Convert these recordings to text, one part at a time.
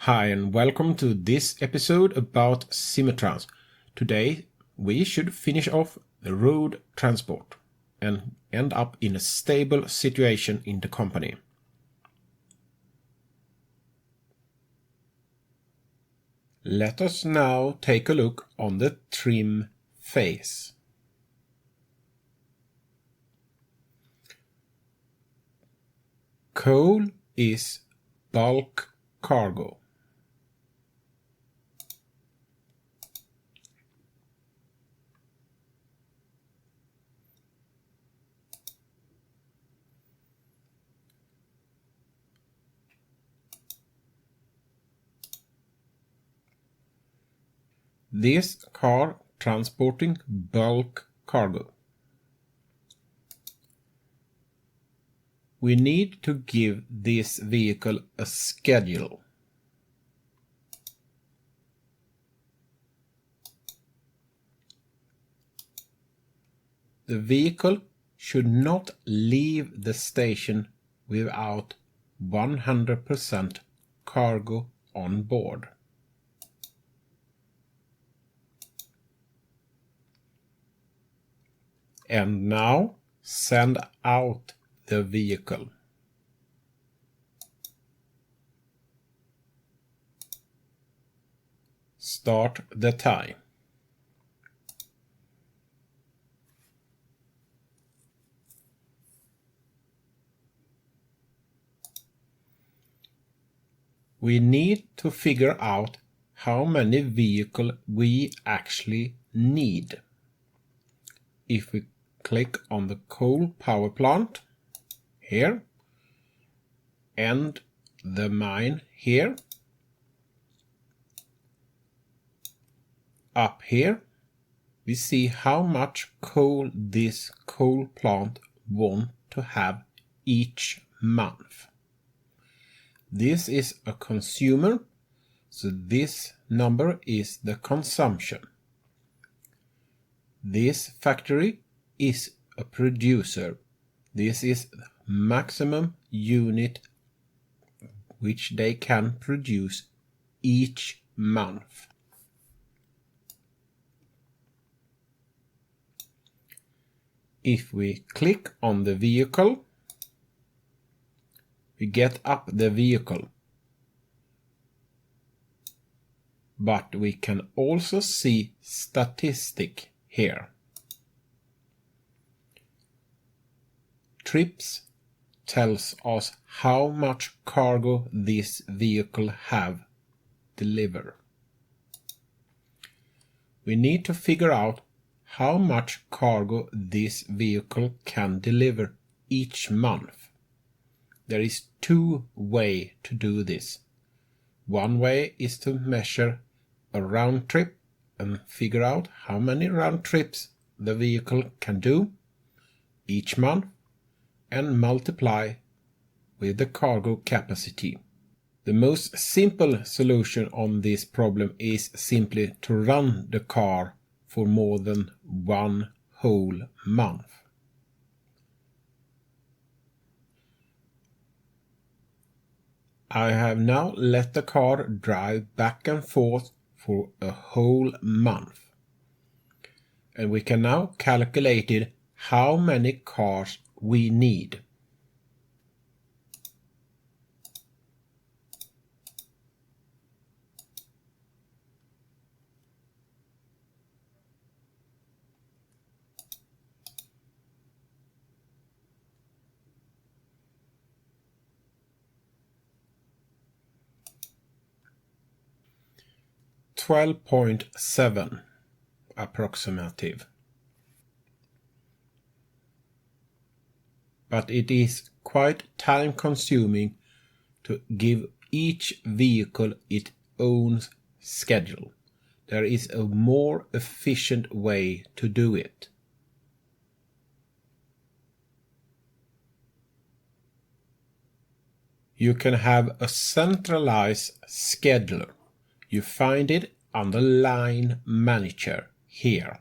Hi and welcome to this episode about Simutrans. Today we should finish off the road transport and end up in a stable situation in the company. Let us now take a look on the trim phase. Coal is bulk cargo. This car transporting bulk cargo. We need to give this vehicle a schedule. The vehicle should not leave the station without 100% cargo on board. And now send out the vehicle. Start the time. We need to figure out how many vehicles we actually need. If we click on the coal power plant here and the mine here, up here we see how much coal this coal plant wants to have each month. This is a consumer, so this number is the consumption. This factory is a producer. This is the maximum unit which they can produce each month. If we click on the vehicle, we get up the vehicle. But we can also see statistic here. Trips tells us how much cargo this vehicle have delivered. We need to figure out how much cargo this vehicle can deliver each month. There is two ways to do this. One way is to measure a round trip and figure out how many round trips the vehicle can do each month and multiply with the cargo capacity. The most simple solution on this problem is simply to run the car for more than one whole month. I have now let the car drive back and forth for a whole month. And we can now calculate it how many cars we need. $12.7 approximative. But it is quite time consuming to give each vehicle its own schedule. There is a more efficient way to do it. You can have a centralized scheduler. You find it under Line Manager here.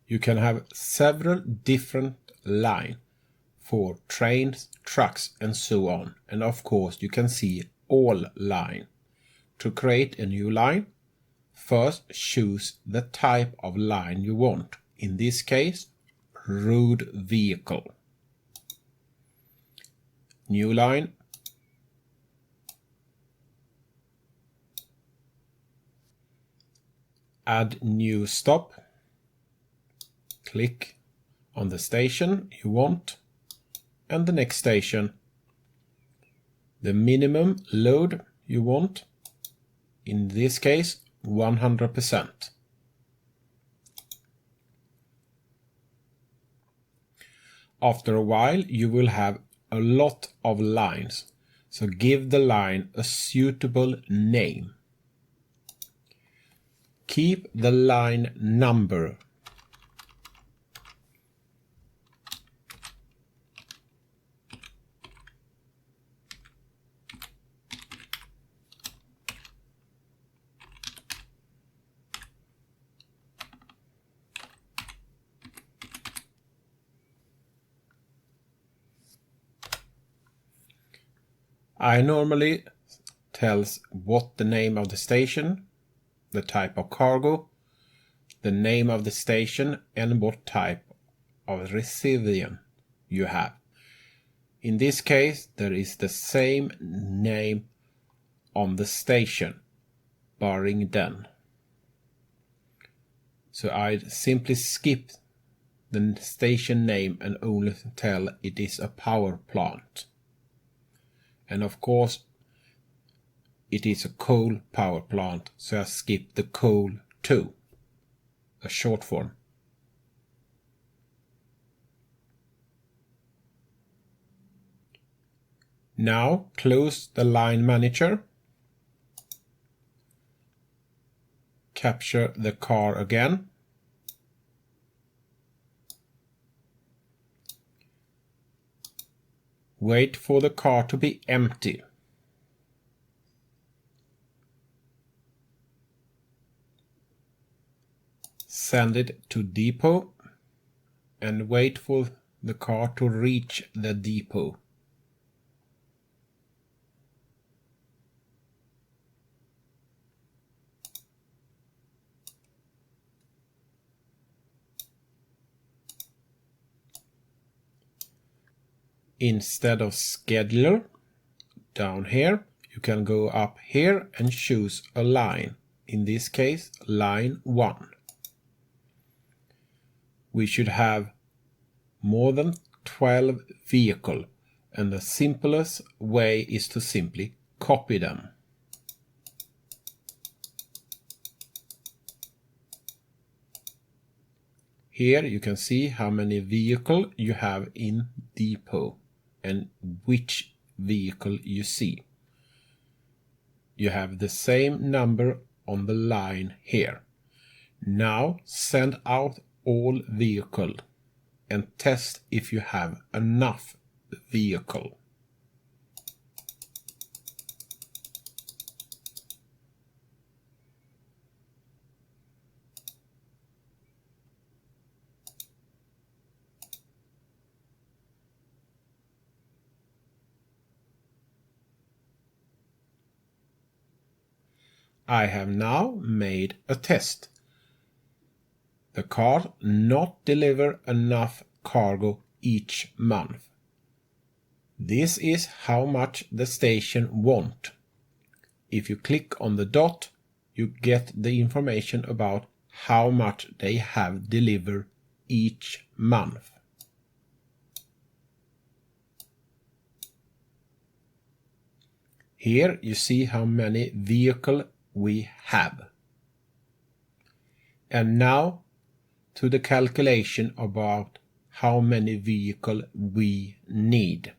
You can have several different lines. for trains, trucks and so on. And of course you can see all line. To create a new line, first choose the type of line you want. In this case, road vehicle. New line. Add new stop. Click on the station you want and the next station. The minimum load you want, in this case 100%. After a while you will have a lot of lines, so give the line a suitable name. Keep the line number. I normally tells what the name of the station, the type of cargo, the name of the station and what type of recipient you have. In this case there is the same name on the station, barring then. So I simply skip the station name and only tell it is a power plant. And of course it is a coal power plant, so I skip the coal too, a short form. Now close the line manager. Capture the car again. Wait for the car to be empty. Send it to depot and wait for the car to reach the depot. Instead of scheduler, down here, you can go up here and choose a line. In this case, line 1. We should have more than 12 vehicles, and the simplest way is to simply copy them. Here you can see how many vehicles you have in depot and which vehicle you see. You have the same number on the line here. Now send out all vehicles and test if you have enough vehicle. I have now made a test. The car not deliver enough cargo each month. This is how much the station want. If you click on the dot, you get the information about how much they have delivered each month. Here you see how many vehicles we have. And now to the calculation about how many vehicles we need.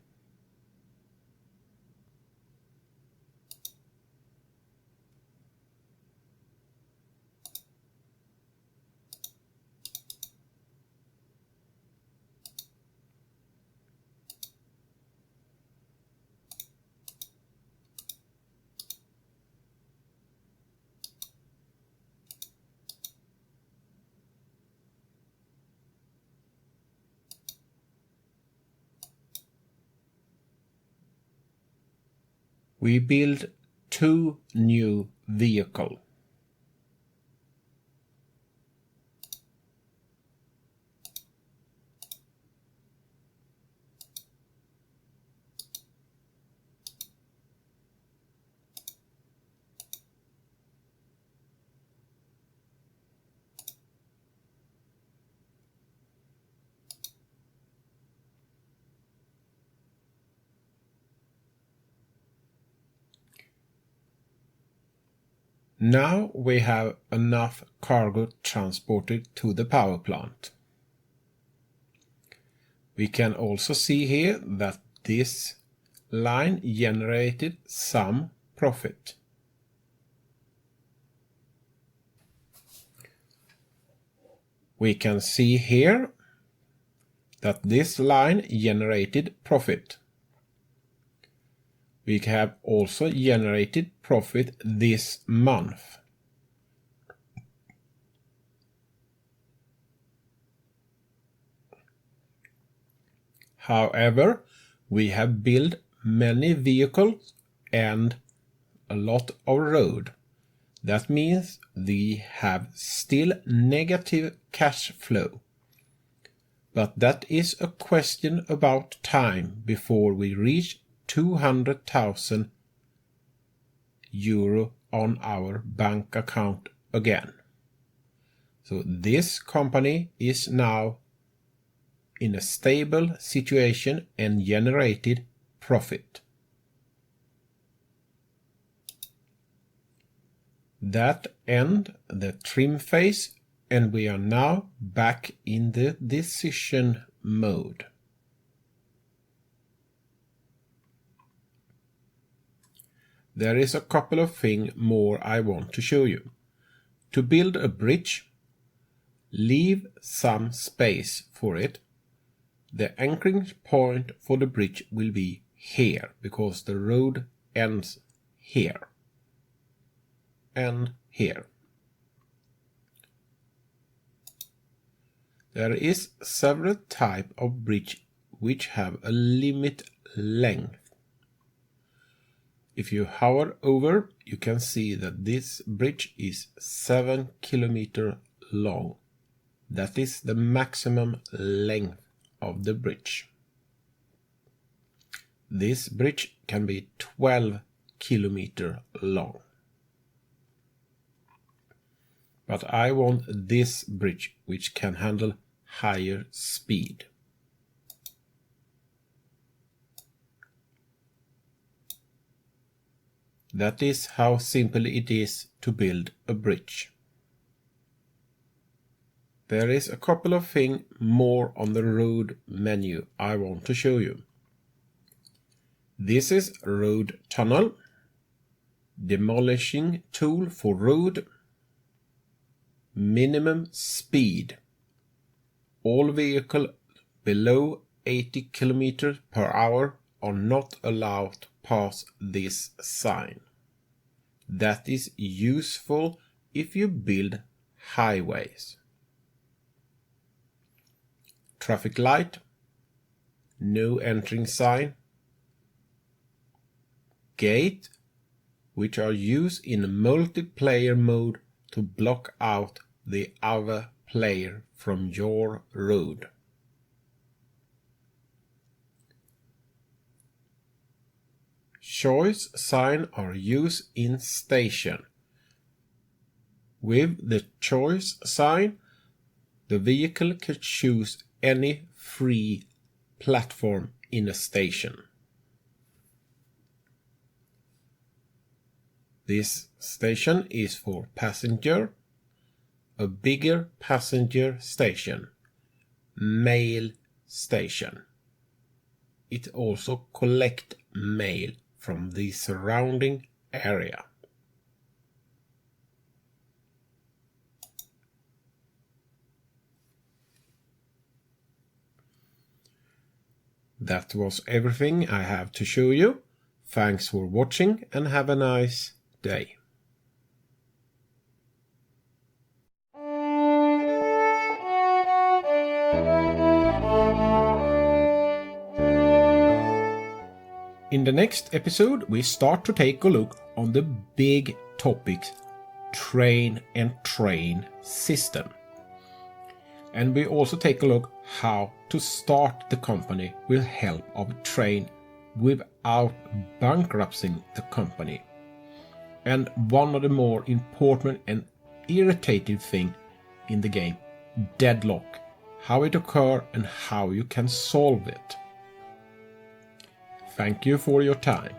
We build 2 new vehicles. Now we have enough cargo transported to the power plant. We can also see here that this line generated some profit. We can see here that this line generated profit. We have also generated profit this month. However, we have built many vehicles and a lot of road. That means we have still negative cash flow. But that is a question about time before we reach 200,000 euro on our bank account again. So this company is now in a stable situation and generated profit. That ends the trim phase, and we are now back in the decision mode. There is a couple of things more I want to show you. To build a bridge, leave some space for it. The anchoring point for the bridge will be here, because the road ends here and here. There is several types of bridge which have a limit length. If you hover over, you can see that this bridge is 7 kilometers long. That is the maximum length of the bridge. This bridge can be 12 kilometers long. But I want this bridge which can handle higher speed. That is how simple it is to build a bridge. There is a couple of things more on the road menu I want to show you. This is road tunnel, demolishing tool for road, minimum speed. All vehicles below 80 km per hour are not allowed to pass this sign. That is useful if you build highways. Traffic light, no entering sign, gate, which are used in multiplayer mode to block out the other player from your road. Choice sign are used in station. With the choice sign, the vehicle can choose any free platform in a station. This station is for passenger, a bigger passenger station, mail station. It also collects mail from the surrounding area. That was everything I have to show you. Thanks for watching and have a nice day. In the next episode, we start to take a look on the big topics train and train system. And we also take a look how to start the company with help of train without bankrupting the company. And one of the more important and irritating thing in the game, deadlock, how it occurs and how you can solve it. Thank you for your time.